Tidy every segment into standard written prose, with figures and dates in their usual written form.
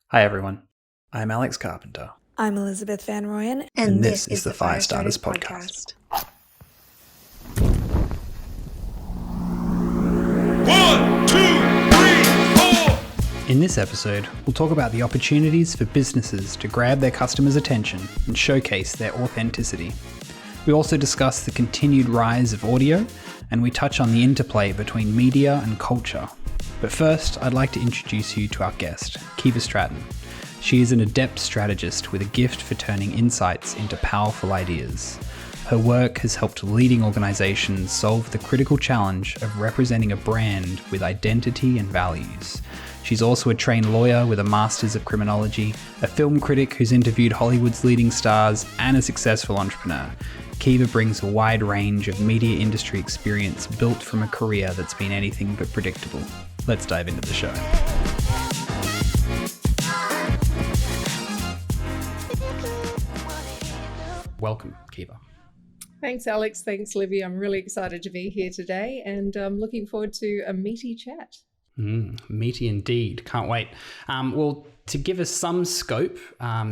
Hi everyone, I'm Alex Carpenter. I'm Elizabeth Van Royen. And this is the Firestarters podcast. 1, 2, 3, 4. In this episode, we'll talk about the opportunities for businesses to grab their customers' attention and showcase their authenticity. We also discuss the continued rise of audio, and we touch on the interplay between media and culture. But first, I'd like to introduce you to our guest, Keeva Stratton. She is an adept strategist with a gift for turning insights into powerful ideas. Her work has helped leading organizations solve the critical challenge of representing a brand with identity and values. She's also a trained lawyer with a Master of Criminology, a film critic who's interviewed Hollywood's leading stars, and a successful entrepreneur. Keeva brings a wide range of media industry experience built from a career that's been anything but predictable. Let's dive into the show. Welcome, Keeva. Thanks, Alex. Thanks, Livy. I'm really excited to be here today and I'm looking forward to a meaty chat. Meaty indeed. Can't wait. Well, to give us some scope,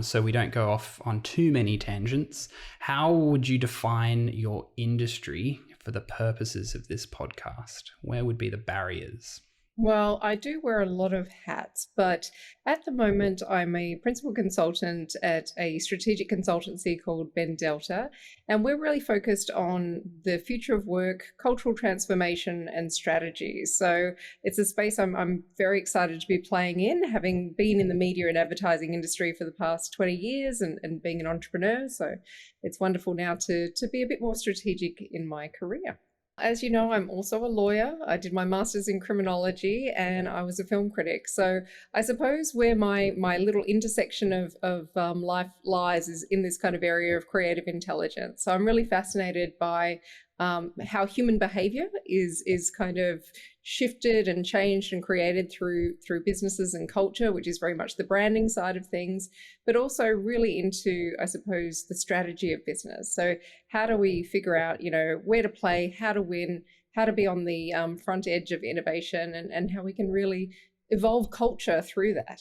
so we don't go off on too many tangents, how would you define your industry for the purposes of this podcast? Where would be the barriers? Well, I do wear a lot of hats, but at the moment I'm a principal consultant at a strategic consultancy called Ben Delta, and we're really focused on the future of work, cultural transformation, and strategy. So it's a space I'm very excited to be playing in, having been in the media and advertising industry for the past 20 years and being an entrepreneur. So it's wonderful now to be a bit more strategic in my career. As you know, I'm also a lawyer. I did my master's in criminology and I was a film critic. So I suppose where my little intersection of life lies is in this kind of area of creative intelligence. So I'm really fascinated by how human behavior is kind of shifted and changed and created through businesses and culture, which is very much the branding side of things, but also really into, I suppose, the strategy of business. So how do we figure out, where to play, how to win, how to be on the front edge of innovation, and how we can really evolve culture through that.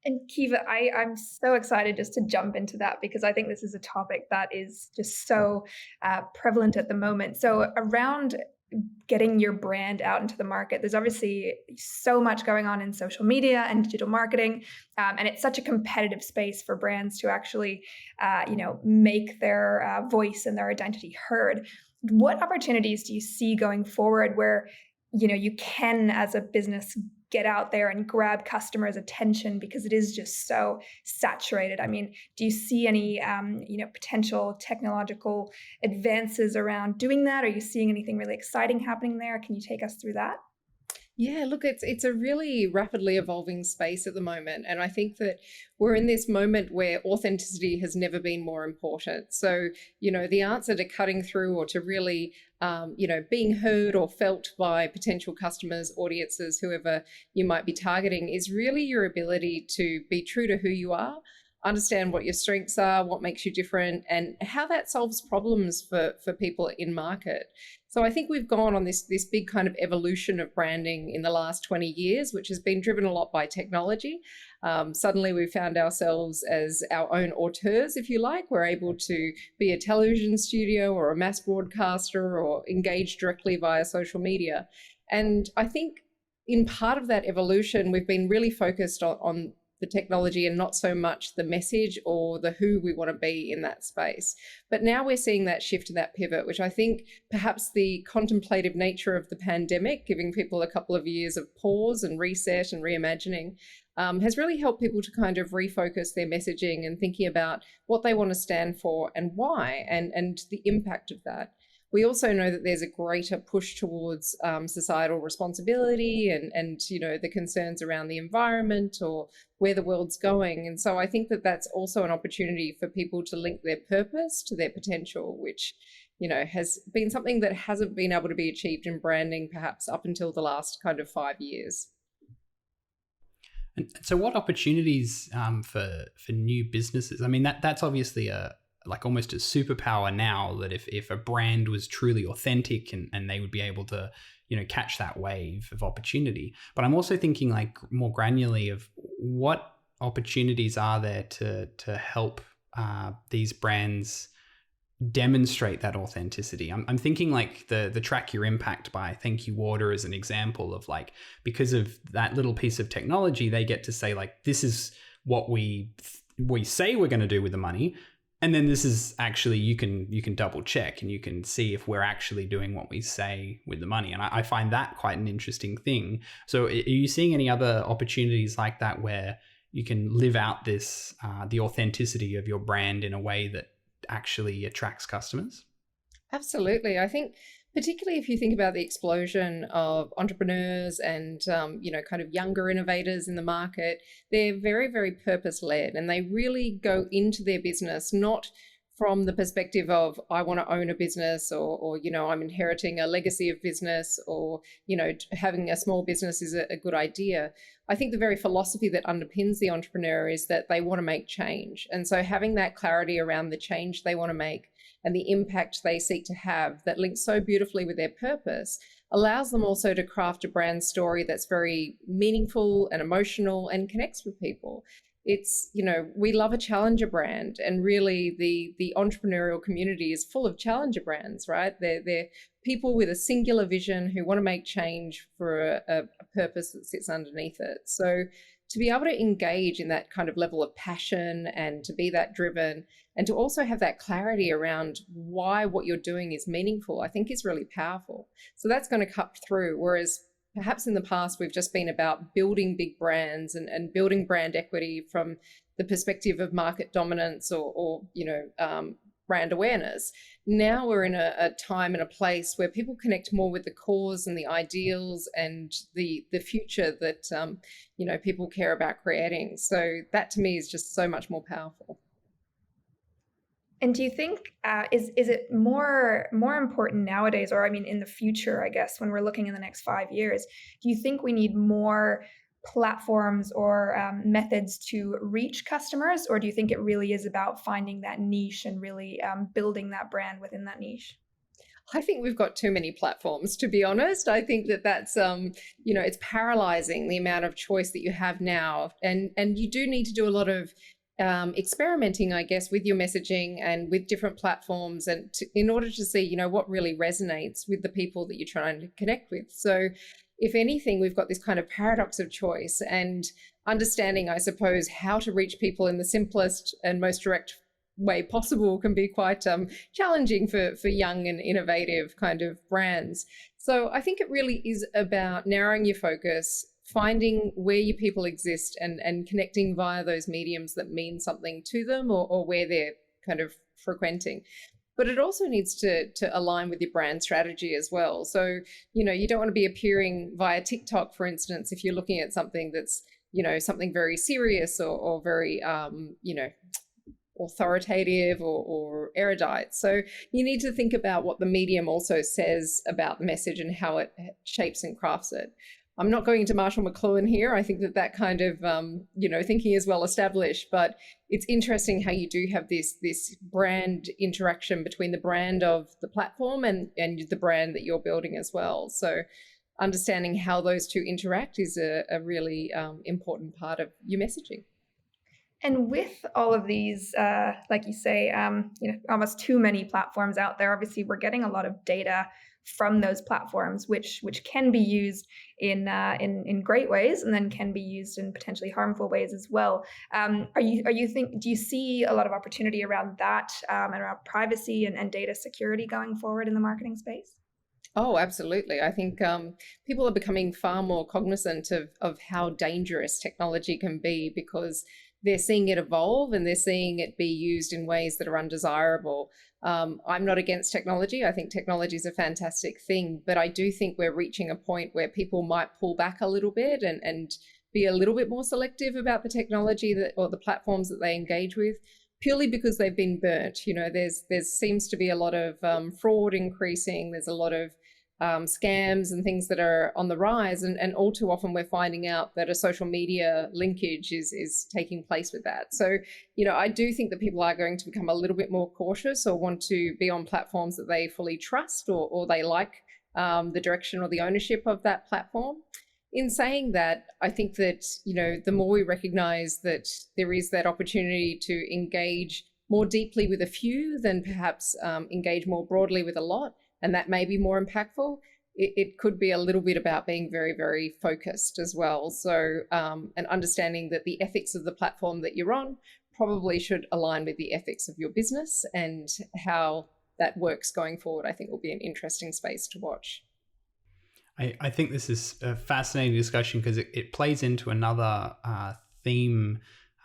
And Keeva, I'm so excited just to jump into that because I think this is a topic that is just so prevalent at the moment. So around getting your brand out into the market, there's obviously so much going on in social media and digital marketing, and it's such a competitive space for brands to actually, make their voice and their identity heard. What opportunities do you see going forward where, you can, as a business, get out there and grab customers' attention because it is just so saturated? I mean, do you see any, potential technological advances around doing that? Are you seeing anything really exciting happening there? Can you take us through that? Yeah, look, it's a really rapidly evolving space at the moment. And I think that we're in this moment where authenticity has never been more important. So, the answer to cutting through or to really, being heard or felt by potential customers, audiences, whoever you might be targeting, is really your ability to be true to who you are, understand what your strengths are, what makes you different, and how that solves problems for people in market. So I think we've gone on this big kind of evolution of branding in the last 20 years, which has been driven a lot by technology. Suddenly we found ourselves as our own auteurs, if you like. We're able to be a television studio or a mass broadcaster or engage directly via social media. And I think in part of that evolution, we've been really focused on the technology and not so much the message or the who we want to be in that space. But now we're seeing that shift and that pivot, which I think perhaps the contemplative nature of the pandemic, giving people a couple of years of pause and reset and reimagining, has really helped people to kind of refocus their messaging and thinking about what they want to stand for and why, and the impact of that. We also know that there's a greater push towards societal responsibility and the concerns around the environment or where the world's going. And so I think that that's also an opportunity for people to link their purpose to their potential, which, has been something that hasn't been able to be achieved in branding perhaps up until the last kind of 5 years. And so what opportunities for new businesses? I mean, that's obviously almost a superpower now, that if a brand was truly authentic and they would be able to, catch that wave of opportunity. But I'm also thinking more granularly of what opportunities are there to help these brands demonstrate that authenticity? I'm thinking like the track your impact by Thank You Water as an example of like, because of that little piece of technology, they get to say like, this is what we say we're going to do with the money. And then this is actually, you can double check and you can see if we're actually doing what we say with the money. And I find that quite an interesting thing. So are you seeing any other opportunities like that where you can live out this, the authenticity of your brand in a way that actually attracts customers? Absolutely. I think particularly if you think about the explosion of entrepreneurs and, kind of younger innovators in the market, they're very, very purpose-led, and they really go into their business not from the perspective of, I want to own a business or I'm inheriting a legacy of business or, having a small business is a good idea. I think the very philosophy that underpins the entrepreneur is that they want to make change. And so having that clarity around the change they want to make and the impact they seek to have that links so beautifully with their purpose allows them also to craft a brand story that's very meaningful and emotional and connects with people. It's, we love a challenger brand, and really the entrepreneurial community is full of challenger brands, right? They're people with a singular vision who want to make change for a purpose that sits underneath it. So to be able to engage in that kind of level of passion and to be that driven and to also have that clarity around why what you're doing is meaningful, I think is really powerful. So that's going to cut through. Whereas perhaps in the past, we've just been about building big brands and building brand equity from the perspective of market dominance or brand awareness. Now we're in a time and a place where people connect more with the cause and the ideals and the future that, people care about creating. So that to me is just so much more powerful. And do you think, is it more important nowadays, or in the future, I guess, when we're looking in the next 5 years, do you think we need more platforms or methods to reach customers, or do you think it really is about finding that niche and really building that brand within that niche? I think we've got too many platforms, to be honest. I think that's, it's paralyzing the amount of choice that you have now. And you do need to do a lot of experimenting, I guess, with your messaging and with different platforms and in order to see, what really resonates with the people that you're trying to connect with. So if anything, we've got this kind of paradox of choice and understanding, I suppose, how to reach people in the simplest and most direct way possible can be quite challenging for young and innovative kind of brands. So I think it really is about narrowing your focus, finding where your people exist and connecting via those mediums that mean something to them or where they're kind of frequenting. But it also needs to align with your brand strategy as well. So, you don't want to be appearing via TikTok, for instance, if you're looking at something that's, something very serious or very, authoritative or erudite. So you need to think about what the medium also says about the message and how it shapes and crafts it. I'm not going into Marshall McLuhan here. I think that kind of, thinking is well established, but it's interesting how you do have this brand interaction between the brand of the platform and the brand that you're building as well. So understanding how those two interact is a really important part of your messaging. And with all of these, like you say, almost too many platforms out there, obviously we're getting a lot of data from those platforms, which can be used in great ways and then can be used in potentially harmful ways as well. Do you see a lot of opportunity around that and around privacy and data security going forward in the marketing space? Oh, absolutely. I think people are becoming far more cognizant of how dangerous technology can be because they're seeing it evolve and they're seeing it be used in ways that are undesirable. I'm not against technology. I think technology is a fantastic thing, but I do think we're reaching a point where people might pull back a little bit and be a little bit more selective about the technology or the platforms that they engage with, purely because they've been burnt. There seems to be a lot of fraud increasing. There's a lot of scams and things that are on the rise. And all too often we're finding out that a social media linkage is taking place with that. So, I do think that people are going to become a little bit more cautious or want to be on platforms that they fully trust or they like the direction or the ownership of that platform. in saying that, I think that, the more we recognize that there is that opportunity to engage more deeply with a few than perhaps engage more broadly with a lot, and that may be more impactful, it could be a little bit about being very, very focused as well. So, and understanding that the ethics of the platform that you're on probably should align with the ethics of your business, and how that works going forward, I think will be an interesting space to watch. I think this is a fascinating discussion because it plays into another theme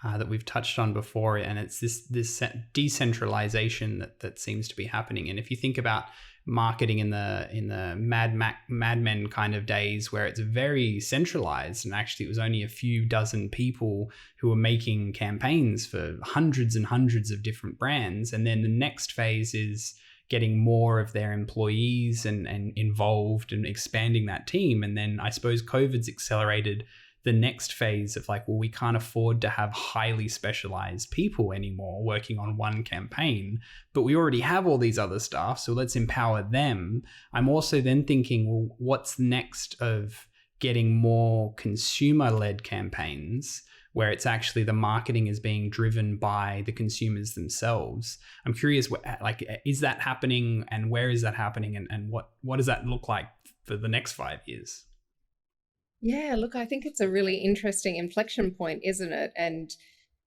that we've touched on before, and it's this decentralization that seems to be happening. And if you think about marketing in the Mad Men kind of days, where it's very centralized, and actually it was only a few dozen people who were making campaigns for hundreds and hundreds of different brands, and then the next phase is getting more of their employees and involved and expanding that team. And then I suppose COVID's accelerated the next phase of like, well, we can't afford to have highly specialized people anymore working on one campaign, but we already have all these other staff, so let's empower them. I'm also then thinking, well, what's next of getting more consumer-led campaigns where it's actually the marketing is being driven by the consumers themselves? I'm curious, is that happening, and where is that happening, and what does that look like for the next 5 years? Yeah, look, I think it's a really interesting inflection point, isn't it? And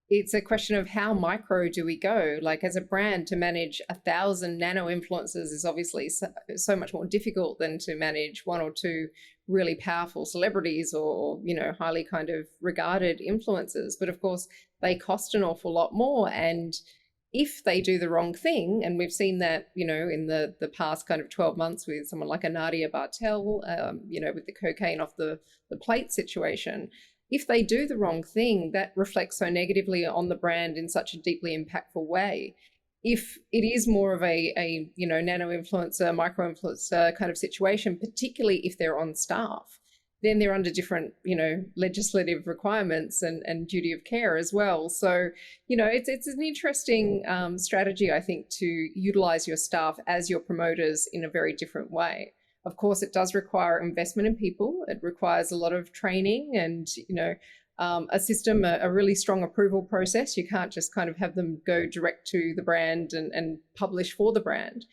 it's a question of how micro do we go? Like, as a brand, to manage 1,000 nano influencers is obviously so much more difficult than to manage one or two really powerful celebrities or, highly kind of regarded influencers. But of course, they cost an awful lot more. And if they do the wrong thing, and we've seen that, in the past kind of 12 months with someone like a Nadia Bartel, with the cocaine off the plate situation, if they do the wrong thing, that reflects so negatively on the brand in such a deeply impactful way. If it is more of a nano influencer, micro influencer kind of situation, particularly if they're on staff, then they're under different, legislative requirements and duty of care as well. So, it's an interesting strategy, I think, to utilize your staff as your promoters in a very different way. Of course, it does require investment in people. It requires a lot of training and, a system, a really strong approval process. You can't just kind of have them go direct to the brand and publish for the brand.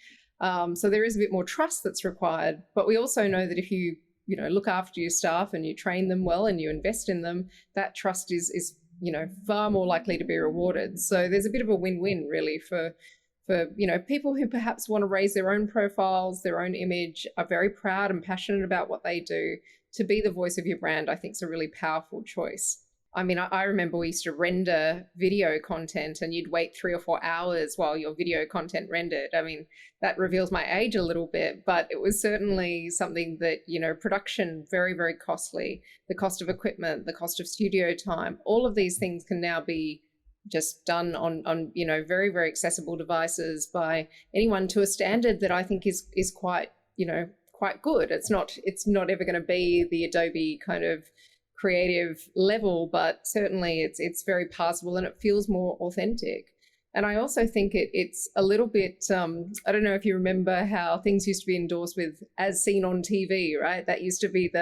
So there is a bit more trust that's required. But we also know that if you look after your staff and you train them well and you invest in them, that trust is far more likely to be rewarded. So there's a bit of a win-win really for people who perhaps want to raise their own profiles, their own image, are very proud and passionate about what they do. To be the voice of your brand, I think, is a really powerful choice. I mean, I remember we used to render video content and you'd wait 3 or 4 hours while your video content rendered. I mean, that reveals my age a little bit, but it was certainly something that, production, very, very costly. The cost of equipment, the cost of studio time, all of these things can now be just done on very, very accessible devices by anyone to a standard that I think is quite, quite good. It's not ever going to be the Adobe kind of creative level, but certainly it's very passable and it feels more authentic. And I also think it's a little bit, I don't know if you remember how things used to be endorsed with as seen on TV, right? That used to be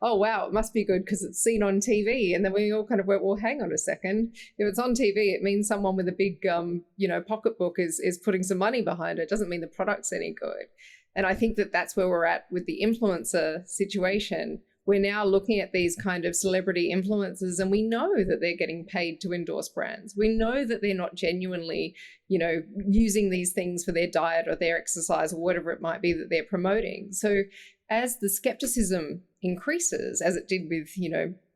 oh, wow, it must be good because it's seen on TV. And then we all kind of went, well, hang on a second. If it's on TV, it means someone with a big, pocketbook is putting some money behind it. It doesn't mean the product's any good. And I think that's where we're at with the influencer situation. We're now looking at these kind of celebrity influencers and we know that they're getting paid to endorse brands. We know that they're not genuinely, using these things for their diet or their exercise or whatever it might be that they're promoting. So as the skepticism increases, as it did with,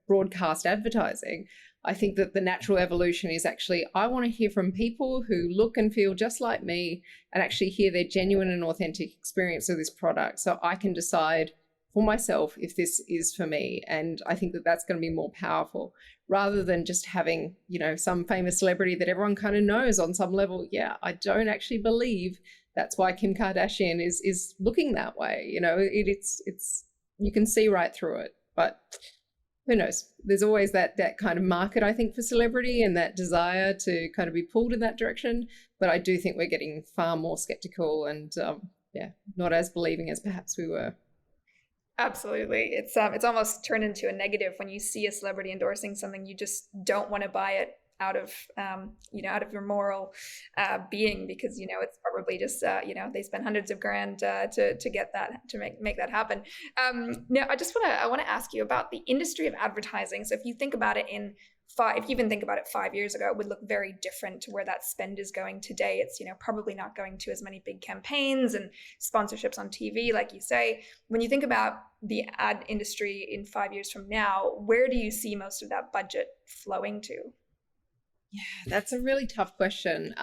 broadcast advertising, I think that the natural evolution is actually, I want to hear from people who look and feel just like me and actually hear their genuine and authentic experience of this product so I can decide for myself if this is for me. And I think that that's going to be more powerful rather than just having, some famous celebrity that everyone kind of knows on some level. Yeah, I don't actually believe that's why Kim Kardashian is looking that way. It's you can see right through it, but who knows? There's always that kind of market, I think, for celebrity and that desire to kind of be pulled in that direction. But I do think we're getting far more skeptical and, not as believing as perhaps we were. Absolutely. It's almost turned into a negative when you see a celebrity endorsing something, you just don't want to buy it out of out of your moral being, because it's probably just they spend hundreds of grand to get that, to make that happen. Now I want to ask you about the industry of advertising. So if you think about it if you even think about it 5 years ago, it would look very different to where that spend is going today. It's probably not going to as many big campaigns and sponsorships on TV, like you say. When you think about the ad industry in 5 years from now, where do you see most of that budget flowing to? Yeah, that's a really tough question.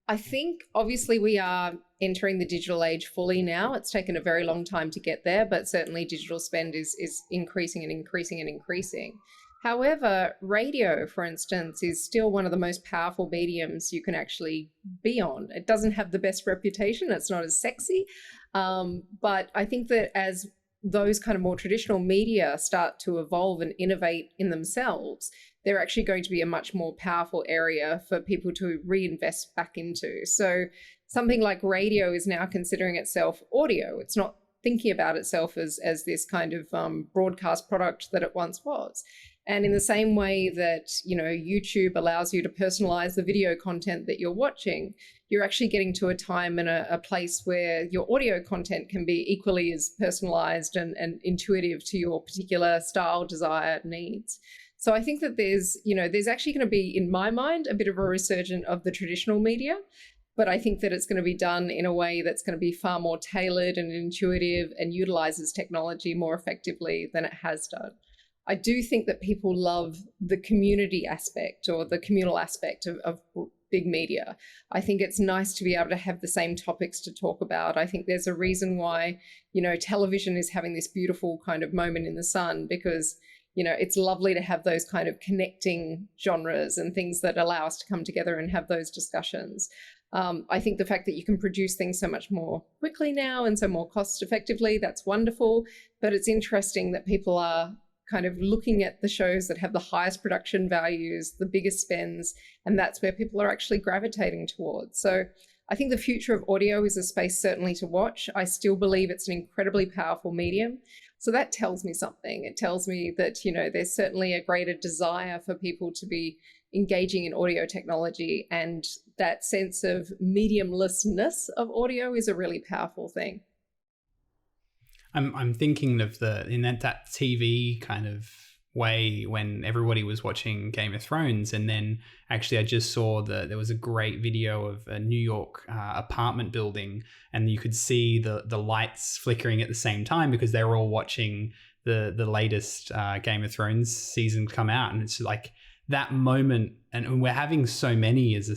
I think obviously we are entering the digital age fully now. It's taken a very long time to get there, but certainly digital spend is increasing and increasing and increasing. However, radio, for instance, is still one of the most powerful mediums you can actually be on. It doesn't have the best reputation. It's not as sexy. But I think that as those kind of more traditional media start to evolve and innovate in themselves, they're actually going to be a much more powerful area for people to reinvest back into. So something like radio is now considering itself audio. It's not thinking about itself as this kind of broadcast product that it once was. And in the same way that, YouTube allows you to personalize the video content that you're watching, you're actually getting to a time and a place where your audio content can be equally as personalized and intuitive to your particular style, desire, needs. So I think that there's actually going to be, in my mind, a bit of a resurgence of the traditional media, but I think that it's going to be done in a way that's going to be far more tailored and intuitive and utilizes technology more effectively than it has done. I do think that people love the community aspect or the communal aspect of big media. I think it's nice to be able to have the same topics to talk about. I think there's a reason why, television is having this beautiful kind of moment in the sun, because, it's lovely to have those kind of connecting genres and things that allow us to come together and have those discussions. I think the fact that you can produce things so much more quickly now and so more cost effectively, that's wonderful. But it's interesting that people are kind of looking at the shows that have the highest production values, the biggest spends, and that's where people are actually gravitating towards. So I think the future of audio is a space certainly to watch. I still believe it's an incredibly powerful medium. So that tells me something. It tells me that, there's certainly a greater desire for people to be engaging in audio technology, and that sense of mediumlessness of audio is a really powerful thing. I'm thinking of that TV kind of way when everybody was watching Game of Thrones, and then actually I just saw there was a great video of a New York apartment building, and you could see the lights flickering at the same time because they were all watching the latest Game of Thrones season come out, and it's like that moment, and we're having so many as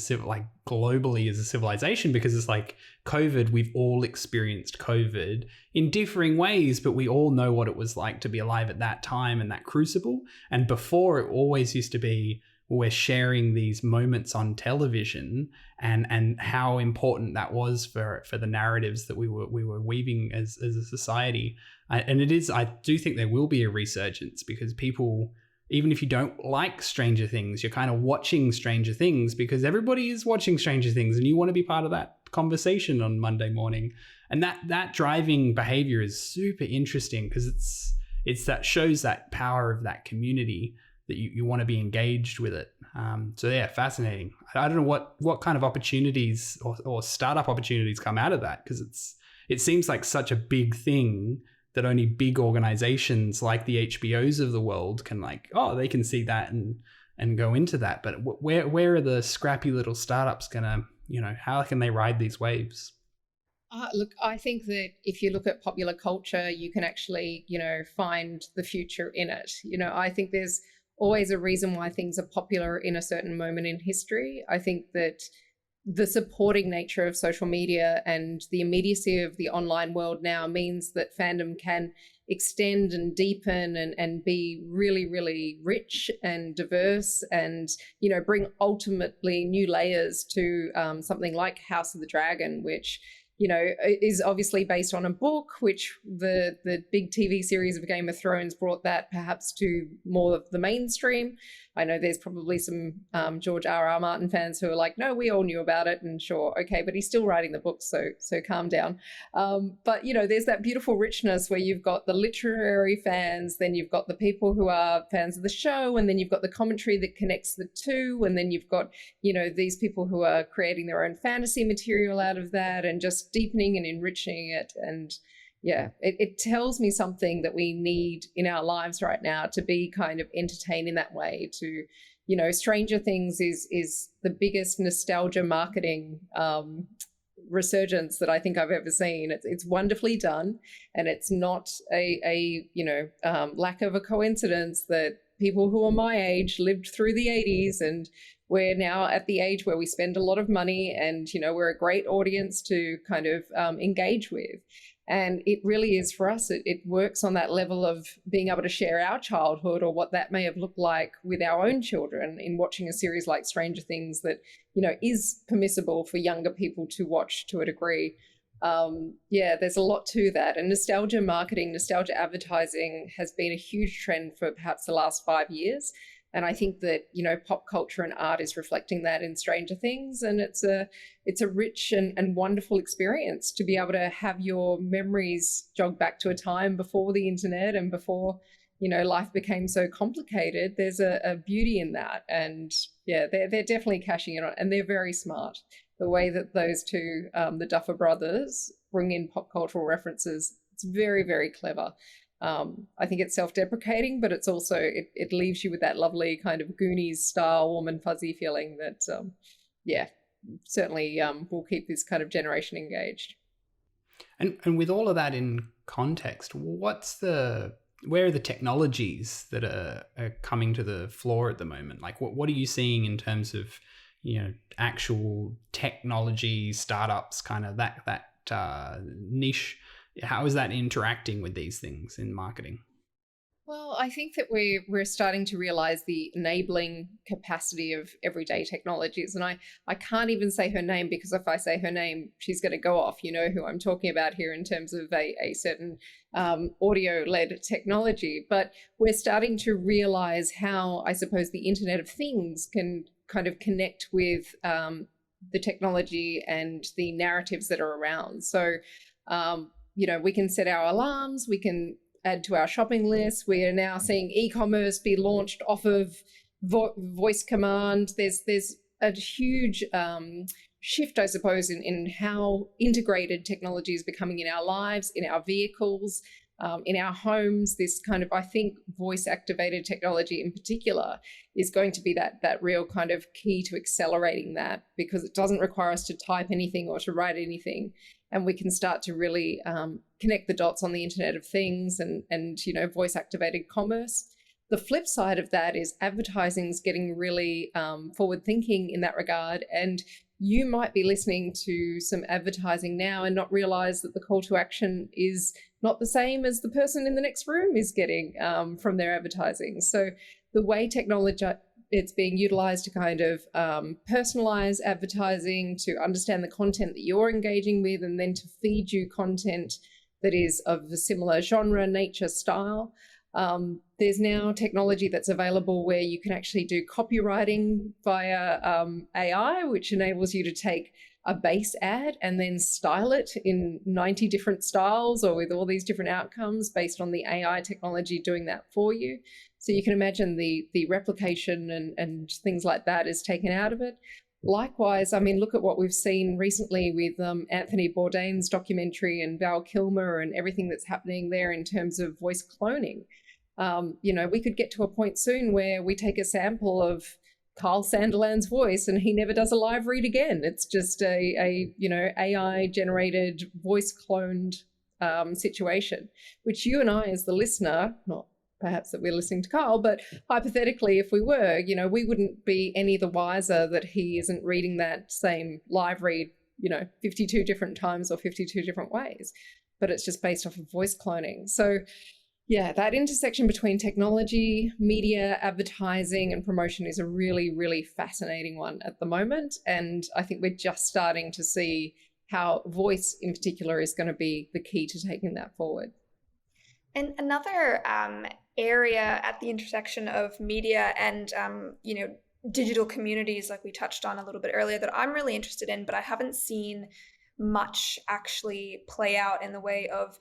globally as a civilization, because it's like COVID, we've all experienced COVID in differing ways, but we all know what it was like to be alive at that time and that crucible. And before, it always used to be, we're sharing these moments on television, and how important that was for the narratives that we were weaving as a society. And I do think there will be a resurgence, because people, even if you don't like Stranger Things, you're kind of watching Stranger Things because everybody is watching Stranger Things, and you want to be part of that conversation on Monday morning. And that driving behavior is super interesting, because it's that shows that power of that community, that you want to be engaged with it. So yeah, fascinating. I don't know what kind of opportunities or startup opportunities come out of that, because it seems like such a big thing that only big organizations like the HBOs of the world can they can see that and go into that. But where are the scrappy little startups gonna, how can they ride these waves? Look, I think that if you look at popular culture, you can actually, find the future in it. I think there's always a reason why things are popular in a certain moment in history. I think that the supporting nature of social media and the immediacy of the online world now means that fandom can extend and deepen and be really, really rich and diverse, and, bring ultimately new layers to something like House of the Dragon, which, is obviously based on a book, which the big TV series of Game of Thrones brought that perhaps to more of the mainstream. I know there's probably some George R.R. Martin fans who are like, no, we all knew about it, and sure, okay, but he's still writing the book, so calm down. But there's that beautiful richness where you've got the literary fans, then you've got the people who are fans of the show, and then you've got the commentary that connects the two, and then you've got these people who are creating their own fantasy material out of that and just deepening and enriching it. And yeah, it tells me something that we need in our lives right now, to be kind of entertained in that way. To Stranger Things is the biggest nostalgia marketing resurgence that I think I've ever seen. It's wonderfully done, and it's not a lack of a coincidence that people who are my age lived through the 80s, and we're now at the age where we spend a lot of money, and we're a great audience to kind of engage with. And it really is, for us, it works on that level of being able to share our childhood, or what that may have looked like with our own children, in watching a series like Stranger Things that, is permissible for younger people to watch to a degree. There's a lot to that. And nostalgia marketing, nostalgia advertising has been a huge trend for perhaps the last 5 years. And I think that, pop culture and art is reflecting that in Stranger Things. And it's a rich and wonderful experience to be able to have your memories jog back to a time before the internet and before, life became so complicated. There's a beauty in that. And yeah, they're definitely cashing in on it, and they're very smart. The way that those two, the Duffer Brothers, bring in pop cultural references, it's very, very clever. I think it's self-deprecating, but it's also, it leaves you with that lovely kind of Goonies style warm and fuzzy feeling that, certainly will keep this kind of generation engaged. And with all of that in context, where are the technologies that are coming to the floor at the moment? Like, what are you seeing in terms of, actual technology startups, kind of that niche? How is that interacting with these things in marketing? Well, I think that we're starting to realize the enabling capacity of everyday technologies. And I can't even say her name, because if I say her name, she's going to go off. You know who I'm talking about here in terms of a certain audio-led technology. But we're starting to realize how, I suppose, the Internet of Things can kind of connect with the technology and the narratives that are around. So, we can set our alarms, we can add to our shopping list. We are now seeing e-commerce be launched off of voice command. There's a huge shift, I suppose, in how integrated technology is becoming in our lives, in our vehicles, in our homes. This kind of, I think, voice-activated technology in particular is going to be that real kind of key to accelerating that, because it doesn't require us to type anything or to write anything. And we can start to really connect the dots on the Internet of Things and voice-activated commerce. The flip side of that is advertising's getting really forward-thinking in that regard. And you might be listening to some advertising now and not realize that the call to action is not the same as the person in the next room is getting from their advertising. So the way technology, it's being utilized to kind of personalize advertising, to understand the content that you're engaging with, and then to feed you content that is of a similar genre, nature, style. There's now technology that's available where you can actually do copywriting via AI, which enables you to take a base ad and then style it in 90 different styles, or with all these different outcomes based on the AI technology doing that for you. So you can imagine the replication and things like that is taken out of it. Likewise, I mean, look at what we've seen recently with Anthony Bourdain's documentary and Val Kilmer and everything that's happening there in terms of voice cloning. We could get to a point soon where we take a sample of Carl Sanderland's voice and he never does a live read again. It's just a AI generated voice cloned situation, which you and I as the listener, not perhaps that we're listening to Carl, but hypothetically, if we were, we wouldn't be any the wiser that he isn't reading that same live read, 52 different times or 52 different ways, but it's just based off of voice cloning. So yeah, that intersection between technology, media, advertising, and promotion is a really, really fascinating one at the moment. And I think we're just starting to see how voice in particular is going to be the key to taking that forward. And another area at the intersection of media and digital communities, like we touched on a little bit earlier, that I'm really interested in, but I haven't seen much actually play out in the way of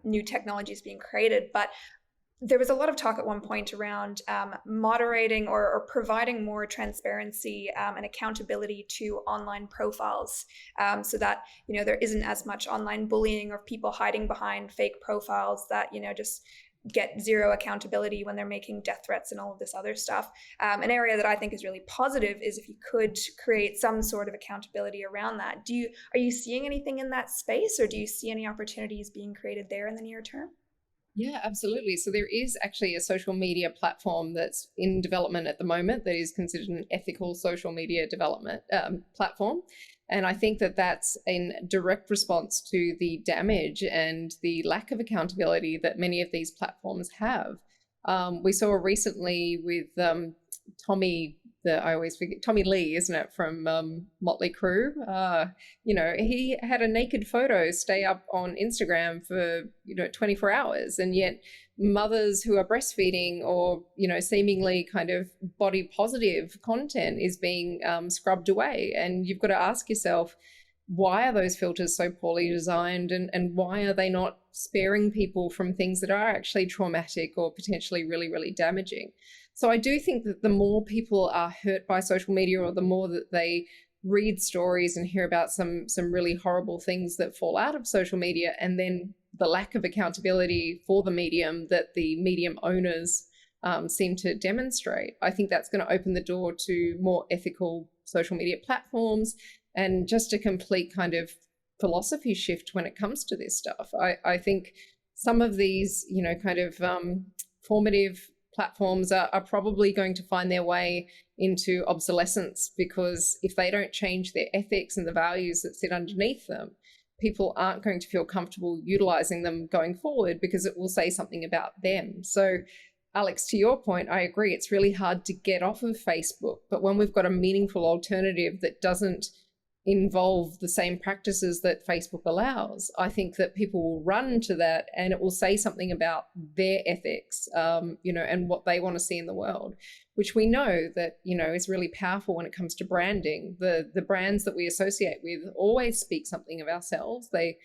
new technologies being created. But there was a lot of talk at one point around moderating or providing more transparency and accountability to online profiles, so that there isn't as much online bullying or people hiding behind fake profiles that just get zero accountability when they're making death threats and all of this other stuff. An area that I think is really positive is if you could create some sort of accountability around that. Are you seeing anything in that space, or do you see any opportunities being created there in the near term? Yeah, absolutely. So there is actually a social media platform that's in development at the moment that is considered an ethical social media development platform. And I think that that's in direct response to the damage and the lack of accountability that many of these platforms have. We saw recently with I always forget, Tommy Lee, isn't it, from Motley Crue? He had a naked photo stay up on Instagram for 24 hours, and yet mothers who are breastfeeding or seemingly kind of body positive content is being scrubbed away. And you've got to ask yourself, why are those filters so poorly designed, and why are they not sparing people from things that are actually traumatic or potentially really, really damaging? So I do think that the more people are hurt by social media, or the more that they read stories and hear about some really horrible things that fall out of social media, and then the lack of accountability for the medium that the medium owners seem to demonstrate, I think that's going to open the door to more ethical social media platforms and just a complete kind of philosophy shift when it comes to this stuff. I think some of these, formative platforms are probably going to find their way into obsolescence, because if they don't change their ethics and the values that sit underneath them, people aren't going to feel comfortable utilizing them going forward, because it will say something about them. So Alex, to your point, I agree, it's really hard to get off of Facebook, but when we've got a meaningful alternative that doesn't involve the same practices that Facebook allows, I think that people will run to that, and it will say something about their ethics, and what they want to see in the world, which we know that, is really powerful when it comes to branding. The brands that we associate with always speak something of ourselves. They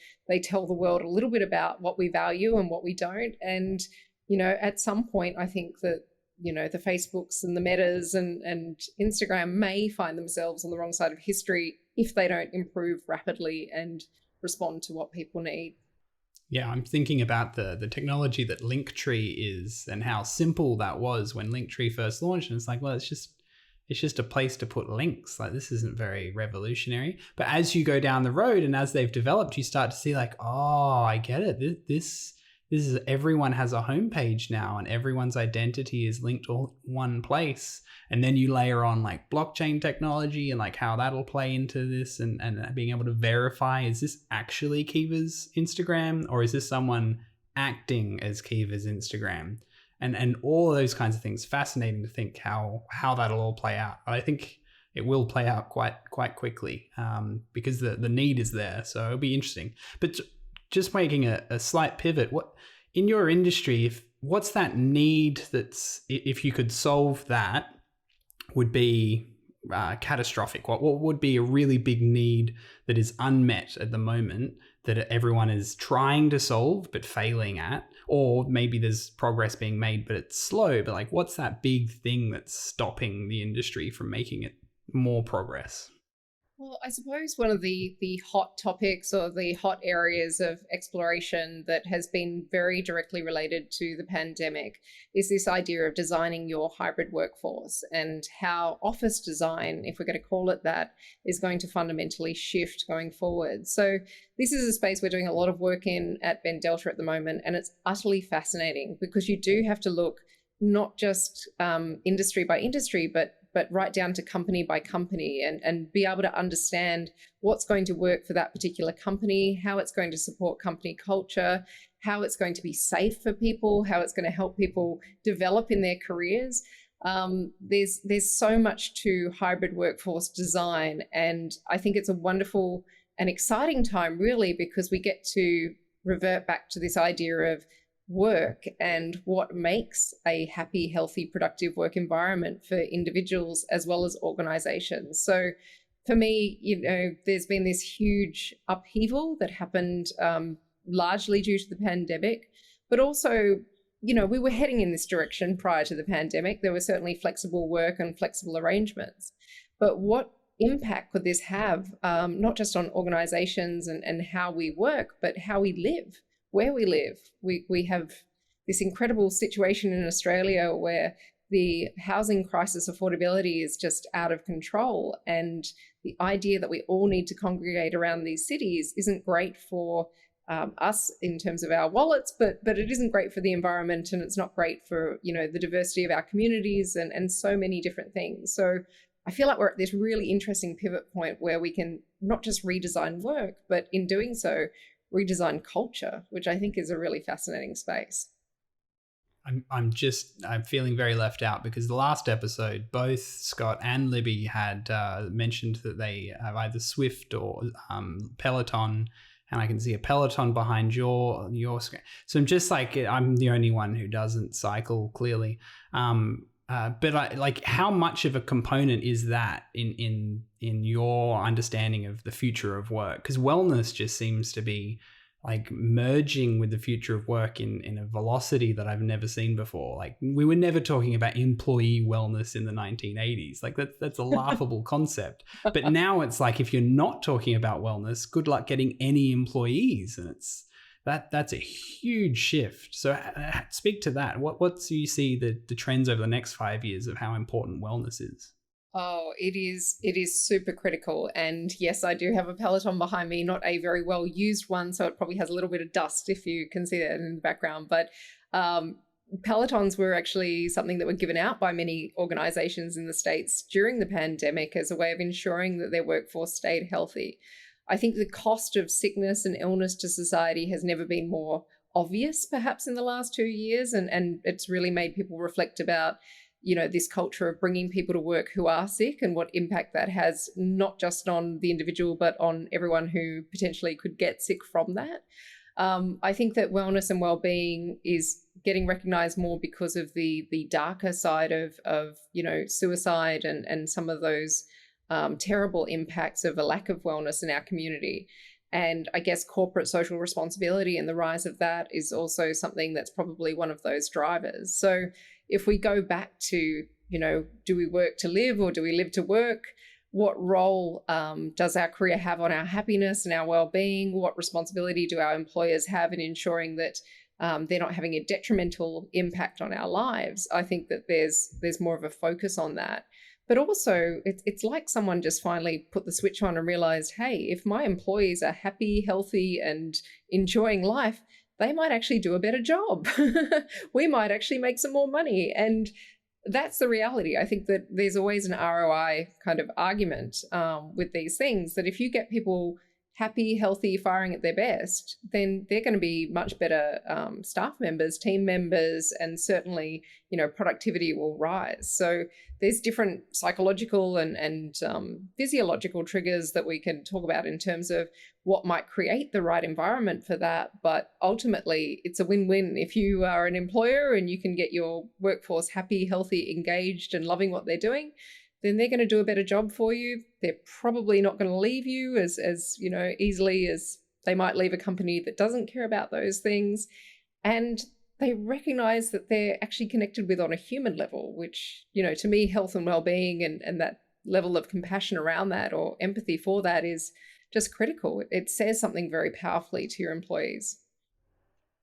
tell the world a little bit about what we value and what we don't. And, at some point, I think that the Facebooks and the Metas and Instagram may find themselves on the wrong side of history if they don't improve rapidly and respond to what people need. Yeah, I'm thinking about the technology that Linktree is and how simple that was when Linktree first launched. And it's like, well, it's just a place to put links. Like, this isn't very revolutionary. But as you go down the road and as they've developed, you start to see like, oh, I get it. This is, everyone has a homepage now, and everyone's identity is linked to one place. And then you layer on like blockchain technology and like how that'll play into this, and being able to verify, is this actually Keeva's Instagram, or is this someone acting as Keeva's Instagram? And all of those kinds of things. Fascinating to think how that'll all play out. I think it will play out quite quickly, because the need is there. So it'll be interesting. But just making a slight pivot, what in your industry, what's that need that's, if you could solve that, would be catastrophic? What would be a really big need that is unmet at the moment that everyone is trying to solve but failing at? Or maybe there's progress being made but it's slow, but like, what's that big thing that's stopping the industry from making it more progress? Well, I suppose one of the hot topics or the hot areas of exploration that has been very directly related to the pandemic is this idea of designing your hybrid workforce, and how office design, if we're going to call it that, is going to fundamentally shift going forward. So this is a space we're doing a lot of work in at Ben Delta at the moment, and it's utterly fascinating because you do have to look not just industry by industry, but right down to company by company, and be able to understand what's going to work for that particular company, how it's going to support company culture, how it's going to be safe for people, how it's going to help people develop in their careers. There's so much to hybrid workforce design, and I think it's a wonderful an exciting time, really, because we get to revert back to this idea of work and what makes a happy, healthy, productive work environment for individuals as well as organizations. So for me, there's been this huge upheaval that happened largely due to the pandemic, but also, we were heading in this direction prior to the pandemic. There was certainly flexible work and flexible arrangements. But what impact could this have, not just on organizations and how we work, but how we live, where we live? We have this incredible situation in Australia where the housing crisis affordability is just out of control. And the idea that we all need to congregate around these cities isn't great for us in terms of our wallets, but it isn't great for the environment, and it's not great for the diversity of our communities and so many different things. So I feel like we're at this really interesting pivot point where we can not just redesign work, but in doing so, redesign culture, which I think is a really fascinating space. I'm feeling very left out because the last episode, both Scott and Libby had mentioned that they have either Swift or Peloton, and I can see a Peloton behind your screen. So I'm just like, I'm the only one who doesn't cycle, clearly. But how much of a component is that in your understanding of the future of work? Because wellness just seems to be like merging with the future of work in a velocity that I've never seen before. Like, we were never talking about employee wellness in the 1980s. Like that's a laughable concept. But now it's like, if you're not talking about wellness, good luck getting any employees. And that's a huge shift. So speak to that. What do you see the trends over the next 5 years of how important wellness is? Oh, it is super critical. And yes, I do have a Peloton behind me, not a very well used one. So it probably has a little bit of dust if you can see that in the background. But Pelotons were actually something that were given out by many organizations in the States during the pandemic as a way of ensuring that their workforce stayed healthy. I think the cost of sickness and illness to society has never been more obvious, perhaps in the last 2 years. And it's really made people reflect about this culture of bringing people to work who are sick and what impact that has, not just on the individual, but on everyone who potentially could get sick from that. I think that wellness and well-being is getting recognized more because of the darker side of suicide and some of those terrible impacts of a lack of wellness in our community. And I guess corporate social responsibility and the rise of that is also something that's probably one of those drivers. So if we go back to, do we work to live or do we live to work? What role does our career have on our happiness and our well-being? What responsibility do our employers have in ensuring that they're not having a detrimental impact on our lives? I think that there's more of a focus on that. But also, it's like someone just finally put the switch on and realized, hey, if my employees are happy, healthy, and enjoying life, they might actually do a better job. We might actually make some more money. And that's the reality. I think that there's always an ROI kind of argument with these things, that if you get people happy, healthy, firing at their best, then they're going to be much better staff members, team members, and certainly, productivity will rise. So there's different psychological and physiological triggers that we can talk about in terms of what might create the right environment for that. But ultimately, it's a win-win. If you are an employer and you can get your workforce happy, healthy, engaged, and loving what they're doing, then they're going to do a better job for you. They're probably not going to leave you as easily as they might leave a company that doesn't care about those things. And they recognize that they're actually connected with on a human level, which, to me, health and well-being and that level of compassion around that or empathy for that is just critical. It says something very powerfully to your employees.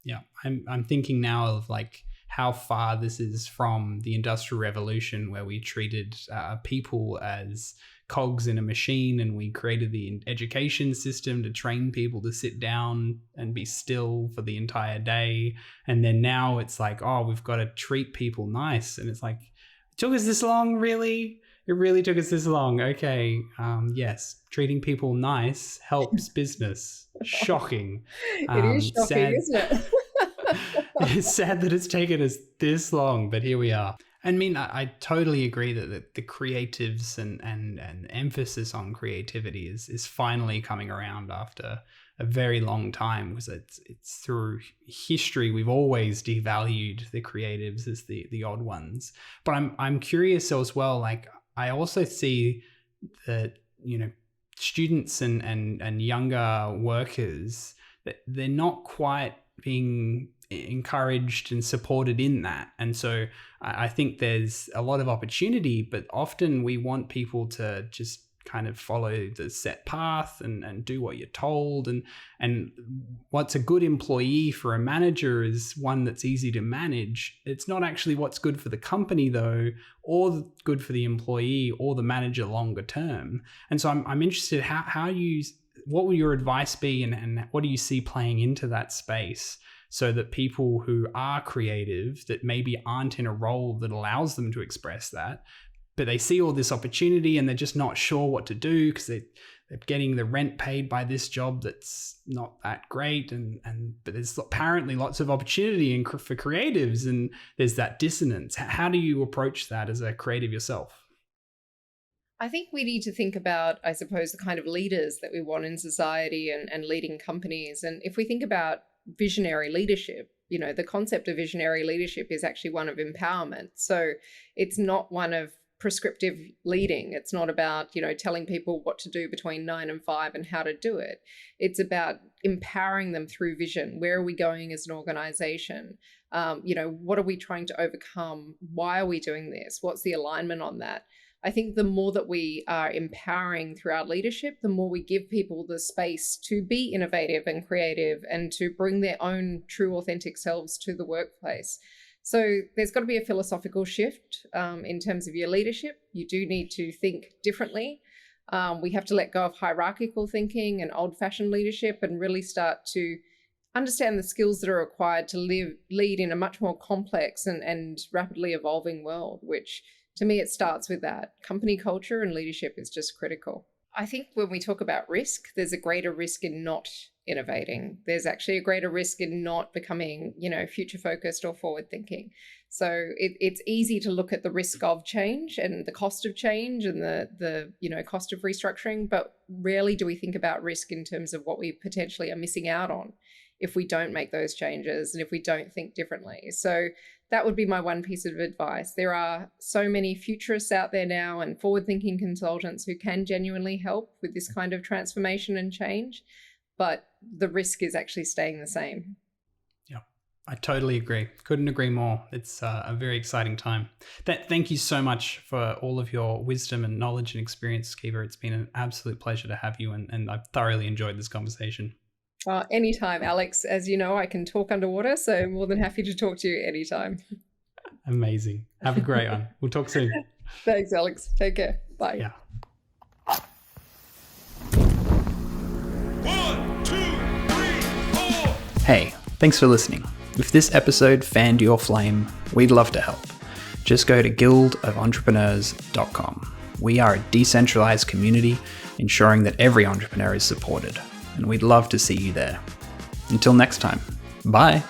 Yeah, I'm thinking now of like how far this is from the Industrial Revolution, where we treated people as cogs in a machine, and we created the education system to train people to sit down and be still for the entire day. And then now it's like, oh, we've got to treat people nice. And it's like, it took us this long, really? It really took us this long. Okay, yes, treating people nice helps business. Shocking. It is shocking, isn't it? It's sad that it's taken us this long, but here we are. I mean, I totally agree that the creatives and emphasis on creativity is finally coming around after a very long time, because it's through history we've always devalued the creatives as the odd ones. But I'm curious as well. Like, I also see that, you know, students and younger workers, that they're not quite being encouraged and supported in that. And so I think there's a lot of opportunity, but often we want people to just kind of follow the set path and do what you're told. And what's a good employee for a manager is one that's easy to manage. It's not actually what's good for the company though, or good for the employee or the manager longer term. And so I'm interested, what will your advice be, and what do you see playing into that space, so that people who are creative, that maybe aren't in a role that allows them to express that, but they see all this opportunity and they're just not sure what to do because they're getting the rent paid by this job that's not that great, but there's apparently lots of opportunity for creatives, and there's that dissonance. How do you approach that as a creative yourself? I think we need to think about, I suppose, the kind of leaders that we want in society and leading companies. And if we think about visionary leadership, you know, the concept of visionary leadership is actually one of empowerment. So it's not one of prescriptive leading. It's not about, you know, telling people what to do between 9 and 5 and how to do it. It's about empowering them through vision. Where are we going as an organization? You know, what are we trying to overcome? Why are we doing this? What's the alignment on that? I think the more that we are empowering through our leadership, the more we give people the space to be innovative and creative and to bring their own true, authentic selves to the workplace. So there's got to be a philosophical shift in terms of your leadership. You do need to think differently. We have to let go of hierarchical thinking and old-fashioned leadership and really start to understand the skills that are required to lead in a much more complex and rapidly evolving world, which to me, it starts with that. Company culture and leadership is just critical. I think when we talk about risk, there's a greater risk in not innovating. There's actually a greater risk in not becoming, you know, future focused or forward thinking. So it's easy to look at the risk of change and the cost of change and the you know, cost of restructuring, but rarely do we think about risk in terms of what we potentially are missing out on if we don't make those changes and if we don't think differently. So that would be my one piece of advice. There are so many futurists out there now and forward-thinking consultants who can genuinely help with this kind of transformation and change, but the risk is actually staying the same. Yeah, I totally agree. Couldn't agree more. It's a very exciting time. Thank you so much for all of your wisdom and knowledge and experience, Keeva. It's been an absolute pleasure to have you, and I've thoroughly enjoyed this conversation. Anytime, Alex. As you know, I can talk underwater, so more than happy to talk to you anytime. Amazing. Have a great one. We'll talk soon. Thanks, Alex. Take care. Bye. Yeah. 1, 2, 3, 4. Hey, thanks for listening. If this episode fanned your flame, we'd love to help. Just go to guildofopentrepreneurs.com. We are a decentralized community ensuring that every entrepreneur is supported, and we'd love to see you there. Until next time, bye.